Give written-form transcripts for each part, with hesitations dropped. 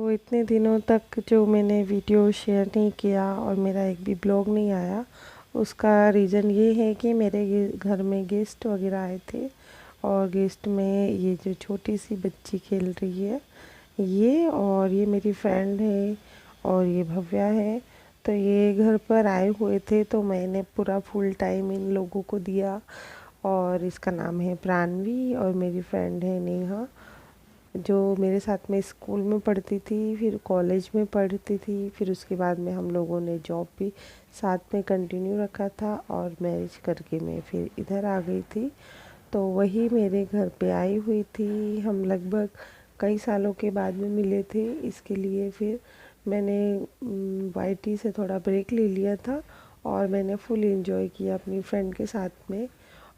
तो इतने दिनों तक जो मैंने वीडियो शेयर नहीं किया और मेरा एक भी ब्लॉग नहीं आया, उसका रीज़न ये है कि मेरे घर में गेस्ट वगैरह आए थे। और गेस्ट में ये जो छोटी सी बच्ची खेल रही है, ये और ये मेरी फ्रेंड है और ये भव्या है। तो ये घर पर आए हुए थे, तो मैंने पूरा फुल टाइम इन लोगों को दिया। और इसका नाम है प्राणवी और मेरी फ्रेंड है नेहा, जो मेरे साथ में स्कूल में पढ़ती थी, फिर कॉलेज में पढ़ती थी, फिर उसके बाद में हम लोगों ने जॉब भी साथ में कंटिन्यू रखा था और मैरिज करके मैं फिर इधर आ गई थी। तो वही मेरे घर पे आई हुई थी। हम लगभग कई सालों के बाद में मिले थे, इसके लिए फिर मैंने वाईटी से थोड़ा ब्रेक ले लिया था और मैंने फुल एंजॉय किया अपनी फ्रेंड के साथ में।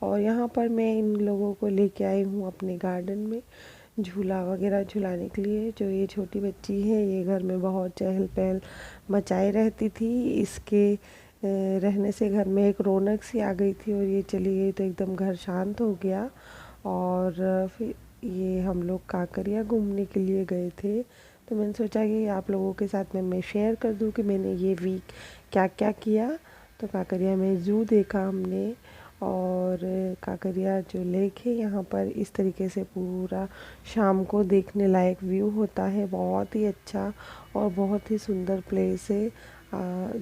और यहाँ पर मैं इन लोगों को लेके आई हूँ अपने गार्डन में झूला वगैरह झुलाने के लिए। जो ये छोटी बच्ची है, ये घर में बहुत चहल पहल मचाए रहती थी। इसके रहने से घर में एक रौनक सी आ गई थी और ये चली गई तो एकदम घर शांत हो गया। और फिर ये हम लोग काकरिया घूमने के लिए गए थे। तो मैंने सोचा कि आप लोगों के साथ में मैं शेयर कर दूं कि मैंने ये वीक क्या क्या किया। तो काकरिया में ज़ू देखा हमने, और काकरिया जो लेक है यहाँ पर इस तरीके से पूरा शाम को देखने लायक व्यू होता है। बहुत ही अच्छा और बहुत ही सुंदर प्लेस है।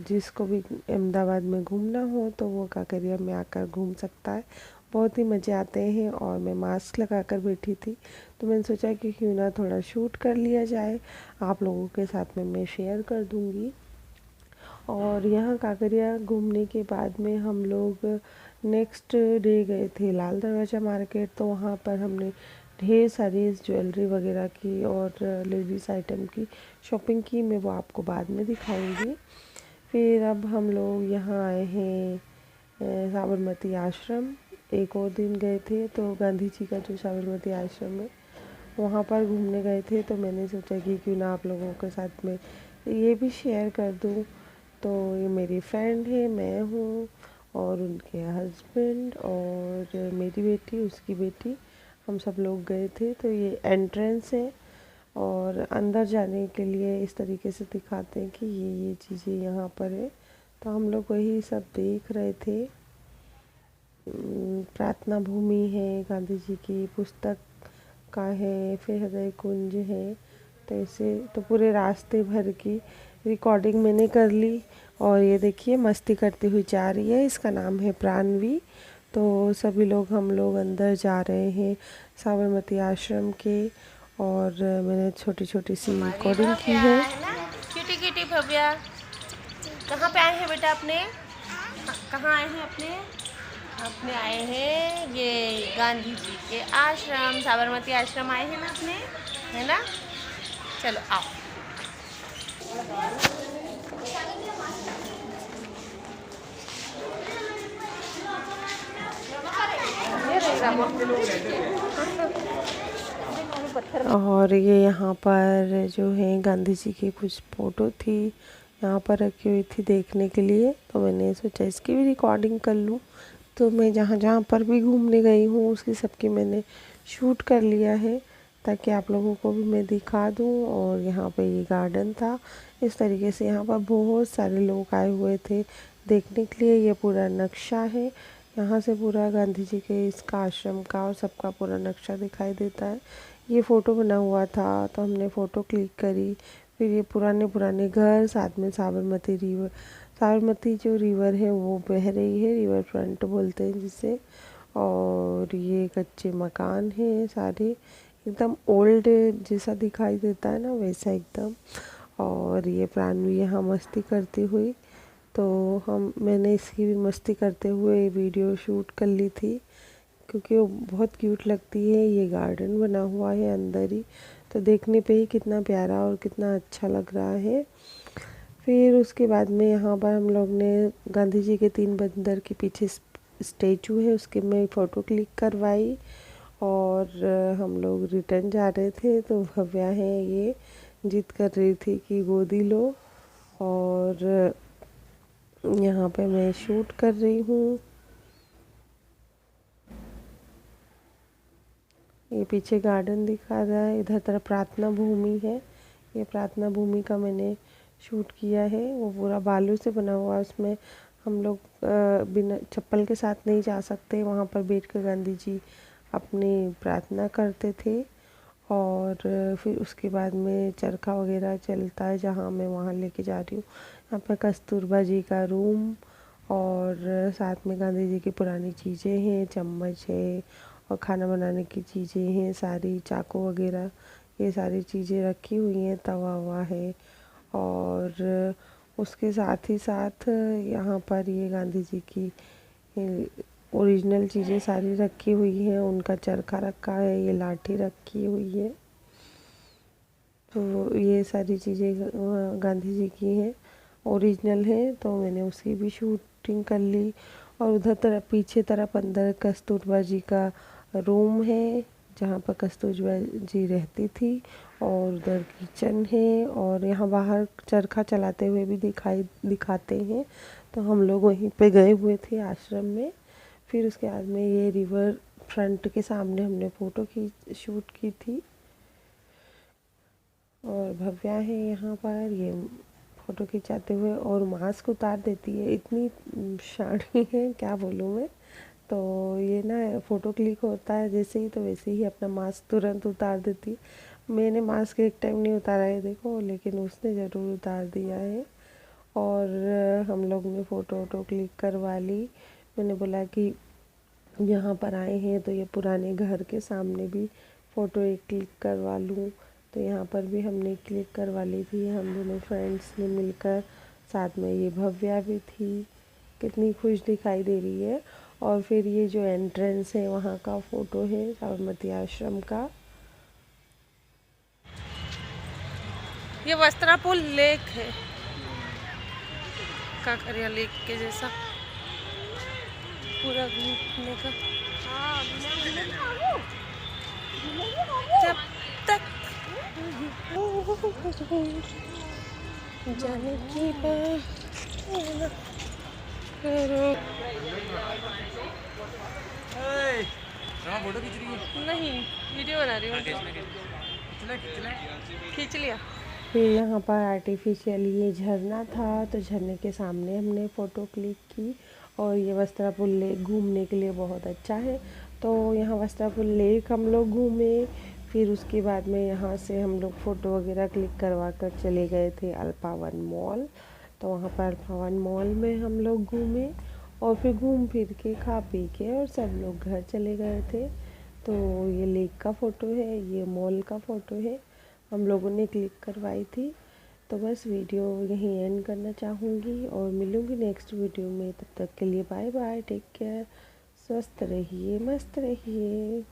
जिसको भी अहमदाबाद में घूमना हो तो वो काकरिया में आकर घूम सकता है। बहुत ही मज़े आते हैं। और मैं मास्क लगा कर बैठी थी, तो मैंने सोचा कि क्यों ना थोड़ा शूट कर लिया जाए, आप लोगों के साथ में मैं शेयर कर दूँगी। और यहाँ काकरिया घूमने के बाद में हम लोग नेक्स्ट डे गए थे लाल दरवाज़ा मार्केट। तो वहाँ पर हमने ढेर सारी ज्वेलरी वगैरह की और लेडीज़ आइटम की शॉपिंग की। मैं वो आपको बाद में दिखाऊंगी। फिर अब हम लोग यहाँ आए हैं साबरमती आश्रम। एक और दिन गए थे, तो गांधी जी का जो साबरमती आश्रम है वहाँ पर घूमने गए थे। तो मैंने सोचा कि क्यों ना आप लोगों के साथ में ये भी शेयर कर दूँ। तो ये मेरी फ्रेंड है, मैं हूँ और उनके हस्बैंड और मेरी बेटी, उसकी बेटी, हम सब लोग गए थे। तो ये एंट्रेंस है और अंदर जाने के लिए इस तरीके से दिखाते हैं कि ये चीज़ें यहाँ पर है। तो हम लोग वही सब देख रहे थे। प्रार्थना भूमि है, गांधी जी की पुस्तक का है, फिर हृदय कुंज है। तो ऐसे तो पूरे रास्ते भर की रिकॉर्डिंग मैंने कर ली। और ये देखिए मस्ती करती हुई जा रही है, इसका नाम है प्राणवी। तो सभी लोग हम लोग अंदर जा रहे हैं साबरमती आश्रम के। और मैंने छोटी छोटी सी रिकॉर्डिंग की है। क्यूटी क्यूटी भव्या, कहाँ पे आए हैं बेटा अपने? कहाँ आए हैं अपने? अपने आए हैं ये गांधी जी के आश्रम, साबरमती आश्रम आए हैं ना अपने, है ना? चलो आओ। और ये यहाँ पर जो है गांधी जी की कुछ फ़ोटो थी यहाँ पर रखी हुई थी देखने के लिए। तो मैंने सोचा इसकी भी रिकॉर्डिंग कर लूँ। तो मैं जहाँ जहाँ पर भी घूमने गई हूँ उसकी सबकी मैंने शूट कर लिया है, ताकि आप लोगों को भी मैं दिखा दूँ। और यहाँ पे ये गार्डन था, इस तरीके से यहाँ पर बहुत सारे लोग आए हुए थे देखने के लिए। ये पूरा नक्शा है, यहाँ से पूरा गांधी जी के इसका आश्रम का और सबका पूरा नक्शा दिखाई देता है। ये फ़ोटो बना हुआ था तो हमने फ़ोटो क्लिक करी। फिर ये पुराने पुराने घर, साथ में साबरमती रिवर, साबरमती जो रिवर है वो बह रही है, रिवर फ्रंट बोलते हैं जिसे। और ये कच्चे मकान हैं सारे, एकदम ओल्ड जैसा दिखाई देता है ना, वैसा एकदम। और ये प्राणवी यहाँ मस्ती करती हुई, तो मैंने इसकी भी मस्ती करते हुए वीडियो शूट कर ली थी, क्योंकि वो बहुत क्यूट लगती है। ये गार्डन बना हुआ है अंदर ही, तो देखने पे ही कितना प्यारा और कितना अच्छा लग रहा है। फिर उसके बाद में यहाँ पर हम लोग ने गांधी जी के 3 बंदर के पीछे स्टेचू है, उसके मैं फ़ोटो क्लिक करवाई। और हम लोग रिटर्न जा रहे थे, तो भव्या है ये जिद कर रही थी कि गोदी लो। और यहाँ पे मैं शूट कर रही हूँ। ये पीछे गार्डन दिखा रहा है, इधर तरफ प्रार्थना भूमि है, ये प्रार्थना भूमि का मैंने शूट किया है। वो पूरा बालू से बना हुआ है, उसमें हम लोग बिना चप्पल के साथ नहीं जा सकते। वहाँ पर बैठकर गांधी जी अपनी प्रार्थना करते थे। और फिर उसके बाद में चरखा वगैरह चलता है, जहाँ मैं वहाँ लेके जा रही हूँ। यहाँ पर कस्तूरबा जी का रूम और साथ में गांधी जी की पुरानी चीज़ें हैं, चम्मच है और खाना बनाने की चीज़ें हैं सारी, चाकू वगैरह ये सारी चीज़ें रखी हुई हैं, तवा हुआ है। और उसके साथ ही साथ यहाँ पर ये गांधी जी की ओरिजिनल चीज़ें सारी रखी हुई हैं। उनका चरखा रखा है, ये लाठी रखी हुई है। तो ये सारी चीज़ें गांधी जी की हैं, ओरिजिनल है। तो मैंने उसकी भी शूटिंग कर ली। और उधर तरफ पीछे तरफ अंदर कस्तूरबा जी का रूम है, जहाँ पर कस्तूरबा जी रहती थी। और उधर किचन है और यहाँ बाहर चरखा चलाते हुए भी दिखाते हैं। तो हम लोग वहीं पे गए हुए थे आश्रम में। फिर उसके बाद में ये रिवर फ्रंट के सामने हमने फ़ोटो शूट की थी। और भव्या है यहाँ पर, ये फ़ोटो खिंचाते हुए और मास्क उतार देती है, इतनी शानी है क्या बोलूँ मैं। तो ये ना फ़ोटो क्लिक होता है जैसे ही, तो वैसे ही अपना मास्क तुरंत उतार देती है। मैंने मास्क एक टाइम नहीं उतारा है देखो, लेकिन उसने ज़रूर उतार दिया है। और हम लोग ने फ़ोटो वोटो क्लिक करवा ली। मैंने बोला कि यहाँ पर आए हैं तो ये पुराने घर के सामने भी फ़ोटो एक क्लिक करवा लूँ। तो यहाँ पर भी हमने क्लिक करवा ली थी, हम दोनों फ्रेंड्स ने मिलकर। साथ में ये भव्या भी थी, कितनी खुश दिखाई दे रही है। और फिर ये जो एंट्रेंस है वहाँ का फ़ोटो है साबरमती आश्रम का। ये वस्त्रापुल लेक है, काकरिया लेक के जैसा पूरा घूमने का। जब तक जाने की बात करो। फोटो खींच रही है? नहीं, वीडियो बना रही हूँ। खींच लिया। फिर यहाँ पर आर्टिफिशियल ये झरना था, तो झरने के सामने हमने फ़ोटो क्लिक की। और ये वस्त्रापुल लेक घूमने के लिए बहुत अच्छा है। तो यहाँ वस्त्रापुल लेक हम लोग घूमे। फिर उसके बाद में यहाँ से हम लोग फ़ोटो वगैरह क्लिक करवा कर चले गए थे अल्पावन मॉल। तो वहाँ पर अल्पावन मॉल में हम लोग घूमे और फिर घूम फिर के खा पी के और सब लोग घर चले गए थे। तो ये लेक का फ़ोटो है, ये मॉल का फ़ोटो है, हम लोगों ने क्लिक करवाई थी। तो बस वीडियो यहीं एंड करना चाहूँगी और मिलूँगी नेक्स्ट वीडियो में। तब तक के लिए बाय बाय, टेक केयर, स्वस्थ रहिए, मस्त रहिए।